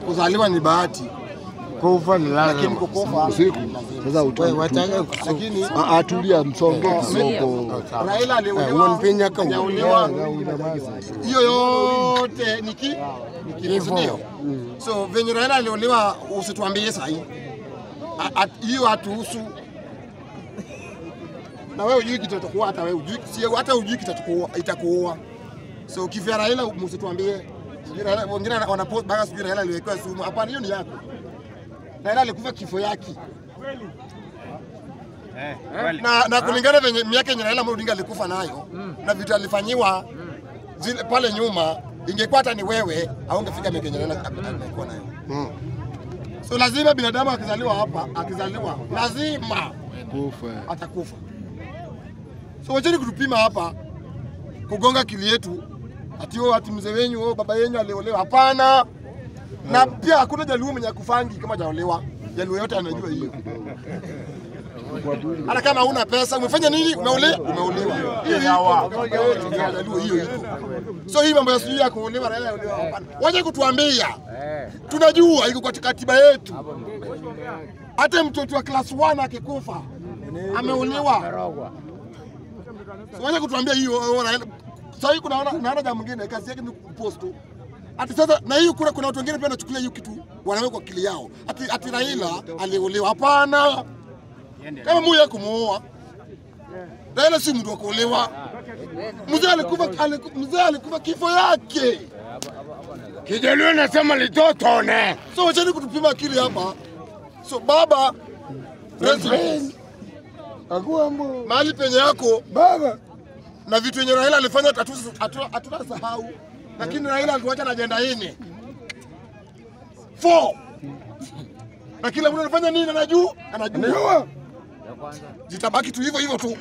Kuzaliwa ni bahati. Kufa ni lazima. Lakini kukufa usiku. Sasa utawataka lakini atulia msongo kidogo. Raila aliuliwa. Unampinya kama hiyo yote niki ndio. So venye Raila aliuliwa usituambie sasa hiyo hatuhusu. Na wewe hujui kitatakuwa, hata wewe hujui, si hata hujui kitatakuwa, itakuwa. So kifia Raila msituambie. Raila wengine wanapost baka sijui Raila aliwekwa sumu. Hapana, hiyo ni yako. Raila alikufa kifo yake. Na kulingana venye miaka yenye Raila Odinga alikufa nayo na vitu alifanyiwa zile pale nyuma, ingekuwa hata ni wewe au ungefika miaka yenye Raila alikuwa nayo. So lazima binadamu akizaliwa hapa, akizaliwa lazima kufa, atakufa. So wacheni kutupima hapa kugonga akili yetu ati mzee wenyu baba yenyu aliolewa. Hapana. Na pia hakuna Jaluo mwenye kufangi kama jaolewa. Jaluo yote anajua hiyo. Hata kama huna pesa umefanya nini? Umeolewa. Hiyo hawa. Jaluo hiyo iko. So hii mambo ya sijui ya kuolewa Raila olewa hapana. Waje kutuambia. Tunajua iko katika katiba yetu. Hata mtoto wa class 1 akikufa ameolewa. So waje kutuambia hiyo Raila. Sasa kuna naona jambo mwingine kazi yake ni kupost tu. Ati sasa na hiyo kuna watu wengine pia wanachukulia hiyo kitu wanaweka kwa akili yao. Ati Raila aliolewa. Hapana. Kama Moi ya kumuoa. Raila si mtu wa kuolewa. Mzee alikufa kifo yake. Kijaluo nasema litotone. So wacheni kutupima akili hapa. So baba president Akuambo. mahali penye yako Baba. Na vitu yenye Raila alifanya hatusahau. Lakini Raila alituacha na agenda 4. Na kila mtu anafanya nini anajua. Zitabaki tu hivyo tu.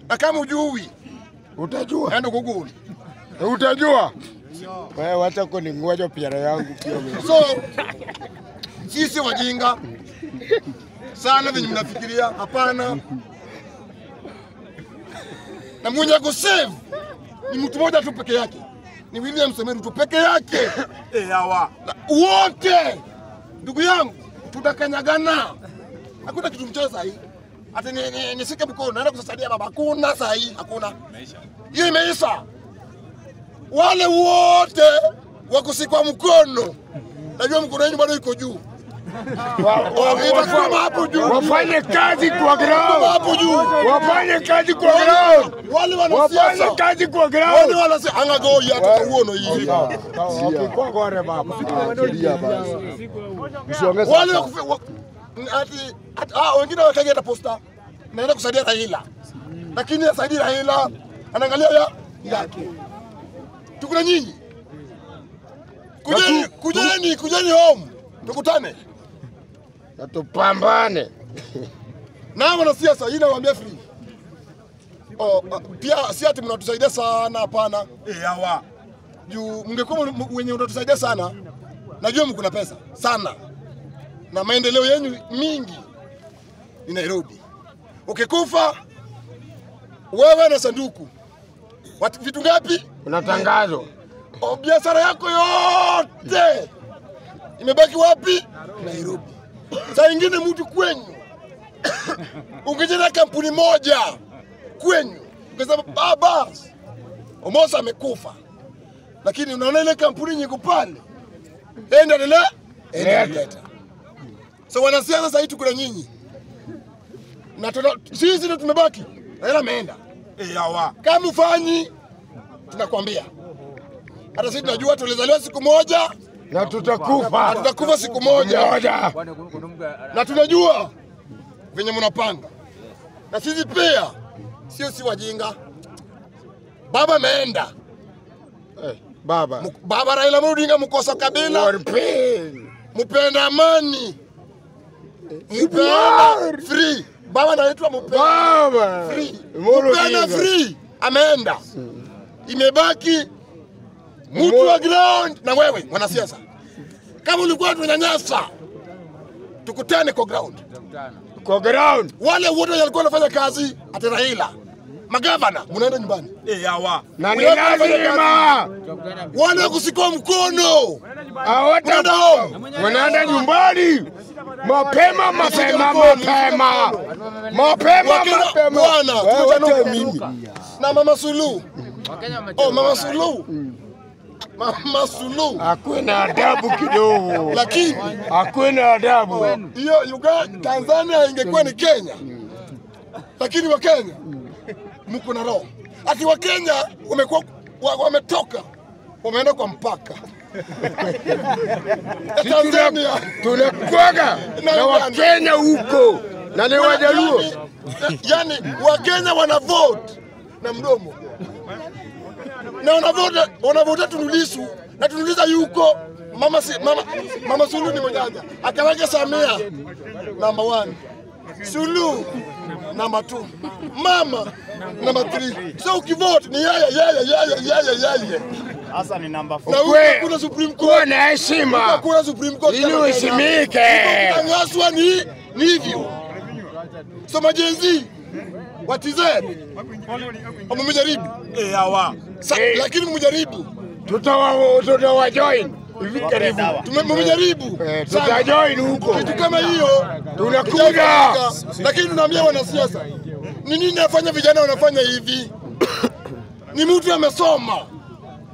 Na kama hujui utajua. Enda Google. Utajua. Wewe wacha kuningoja piara yangu pia mimi. So sisi wajinga sana venye mnafikiria. Hapana. Na mwenye kusave ni mtu mmoja tu peke yake. Ni William Samoei Ruto peke yake. Hawa. Wote ndugu yangu tutakanyagana. Hakuna kitu mchezo hii. Ati nisike mkono naenda kusaidia baba. Hakuna sasa hii, hakuna. Hiyo imeisha. Wale wote wakusikwa mkono. Najua mkono wenu bado iko juu. Wafanye kazi kwa ground. Hapo juu. Wafanye kazi kwa ground. Wale wanasiasa. Wafanye kazi kwa ground. Wale wanasiasa anga go hata uono hii. Kwa gore baba. Wale ati wengine wakageta posta. Naenda kusaidia Raila. Lakini asaidia Raila anaangalia yake. Tukuna nyinyi. Kujeni home. Tukutane. Tupambane. Na wanasiasa hii nawaambia free. Pia si ati mnatusaidia sana hapana. Hawa. Juu mngekuwa wenye mnatusaidia sana. Najua mko na pesa sana. Na maendeleo yenu mingi ni Nairobi. Ukikufa wewe na sanduku. Vitu ngapi? Una tangazo. Biashara yako yote imebaki wapi? Nairobi. Saa ingine mtu kwenyu ungejenga kampuni moja kwenyu, ungesema baba Omosa amekufa, lakini unaona ile kampuni nyiko pale enda. So wanasiasa sasa hivi kuna nyinyi na sisi ndio tumebaki. Raila ameenda. Hawa. Kama ufanyi tunakwambia. Hata sisi tunajua tulizaliwa siku moja na tutakufa. Tutakufa siku moja. Na tunajua venye mnapanga. Na sisi pia si wajinga. Baba ameenda. Baba Raila Odinga mkosa kabila. Mpenda amani. Mpenda free. Baba anaitwa mpenda free. Mpenda free. Ameenda. Imebaki mtu wa ground na wewe mwanasiasa. Kama ulikuwa tunanyanyasa, tukutane kwa ground. Kwa ground. Wale wote walikuwa wanafanya kazi ati Raila. magavana mnaenda nyumbani. Hawa. Na ni lazima Wana kusikwa mkono. hawata wanaenda nyumbani mapema. Bwana, tunataka mimi na Mama Suluhu. Mama Suluhu. Mama Suluhu. Hakuna adabu kidogo. Lakini hakuna adabu. Hiyo Uganda, Tanzania ingekuwa ni Kenya. Lakini wa Kenya mko na roho. Ati wa Kenya wametoka wameenda kwa mpaka. Tanzania tunakuaga na Wakenya huko na ni Wajaluo. Yani Wakenya wana vote na mdomo. Na wanavote Tundulisu na Tundulisu yuko Mama Suluhu ni mjanja. Akaweka Samia number 1. Suluhu number 2. Mama number 3. So ukivote ni yeye. Hasa ni number 4. Na huko kuna Supreme Court. Na heshima. Kuna Supreme Court. Ili usimike. Kutangazwa ni hivyo. So majenzi watizeni. Mmejaribu. Hawa. Lakini mmejaribu. Tutawajoin. Hivi karibu. Mmejaribu. Tutajoin huko. Kitu kama hiyo tunakuja. Lakini tunaambia wanasiasa. Ni nini nafanya vijana wanafanya hivi? Ni mtu amesoma.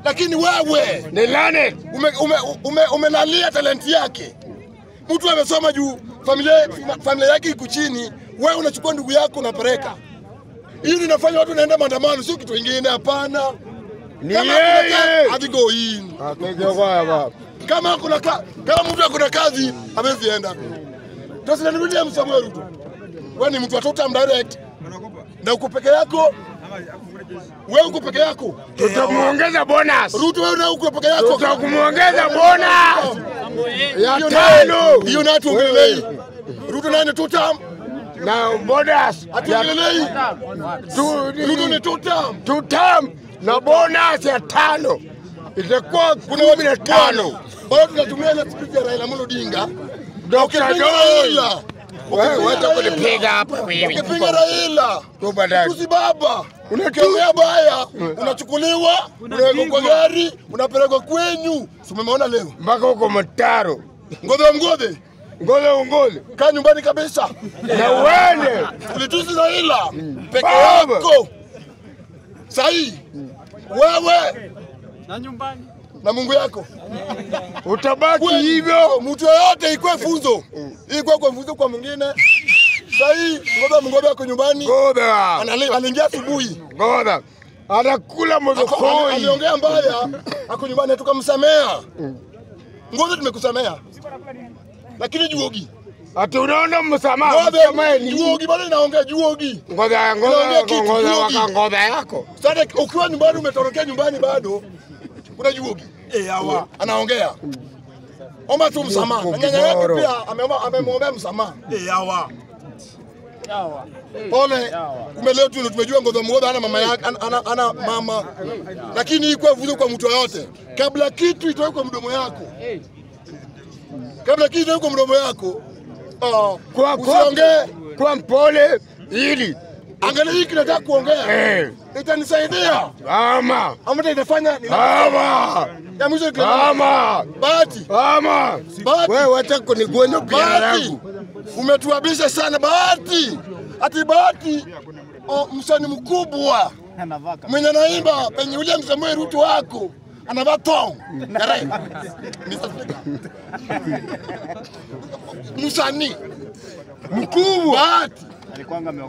Lakini wewe ni nani? Umelalia talenti yake. Mtu amesoma juu familia yake iko chini, wewe unachukua ndugu yako unapeleka. Hili linafanya watu naenda maandamano, sio kitu kingine, hapana. Ni yeye. Hadi go in. Kama mtu akona kazi, hawezi enda. President William Samuel Ruto. Wewe ni mtu wa total direct. Na uko peke yako. Wewe uko peke yako. Tutamuongeza bonus. Ruto wewe na uko peke yako. Tutamuongeza bonus. Ya 5. Hiyo na tuongelei. Ruto nani tutam? Na bonus. Atuongelei. Ruto ni tutam. Tutam na bonus ya 5. Itakuwa 15. Bado tunatumia ile spirit ya Raila Amolo Odinga. Dr. Raila. Wewe wacha kunipiga hapa wewe. Ukipiga Raila. Tusibaba. Unakiongea baya, unachukuliwa, unawekwa kwa gari, unapelekwa kwenyu. Umeona leo? Mpaka huko Mtaro. Ngode. Kaa nyumbani kabisa. Na uende. Ulitusi Raila peke yako. Sahi. Wewe na nyumbani na Mungu yako. Utabaki hivyo. Mtu yote ikwe funzo. Ikwe kwa funzo kwa mwingine. Sahi, Ngobe yako nyumbani. Ngobe. Aliingia asubuhi. Ngobe. Anakula mzokoi. Aliongea mbaya. Ako nyumbani tukamsamea. Ngobe tumekusamea. Lakini Juogi. Ati unaona msamaha. Juogi bado inaongea Juogi. Ngobe yako. Sasa ukiwa nyumbani umetorokea nyumbani bado kuna Juogi. Hawa. Anaongea. Omba tu msamaha. Nyanya yake pia amemwombea msamaha. Hawa. Pole. Leo tumejua Ngobe ana mama yake, ana mama. Lakini iko vuzo kwa mtu yote. Kabla kitu itoke kwa mdomo yako. Usiongee kwa mpole ili angalia hiki nataka kuongea. Itanisaidia. Ama itafanya ya mwisho Bahati. Wewe wacha kunigonyo pia yangu. Umetuabisha sana Bahati. Ati Bahati msanii mkubwa. Mwenye naimba penye William Samuel Ruto wako. Anavaa tong. Msanii mkubwa Bahati.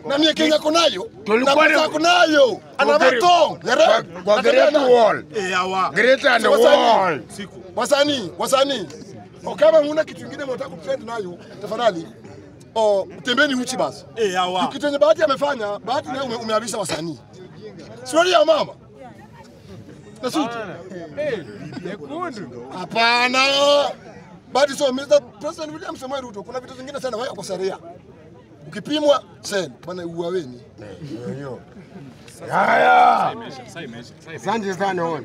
Na mie Kenya kunayo. Na kunayo. Anavaa tong. Kwa Great Wall. Hawa. Great and Wall. Wasanii. Kama huna kitu kingine mnataka kutrend nayo, tafadhali tembeni uchi basi. Hawa. Kitu chenye Bahati amefanya, Bahati naye umeabisha wasanii. Stori ya mama. Na suti. Hapana. Bahati so Mr. President William Samuel Ruto kuna vitu vingine sana wewe kwa sheria. Ukipimwa sen bana uaweni. Haya. Asante sana.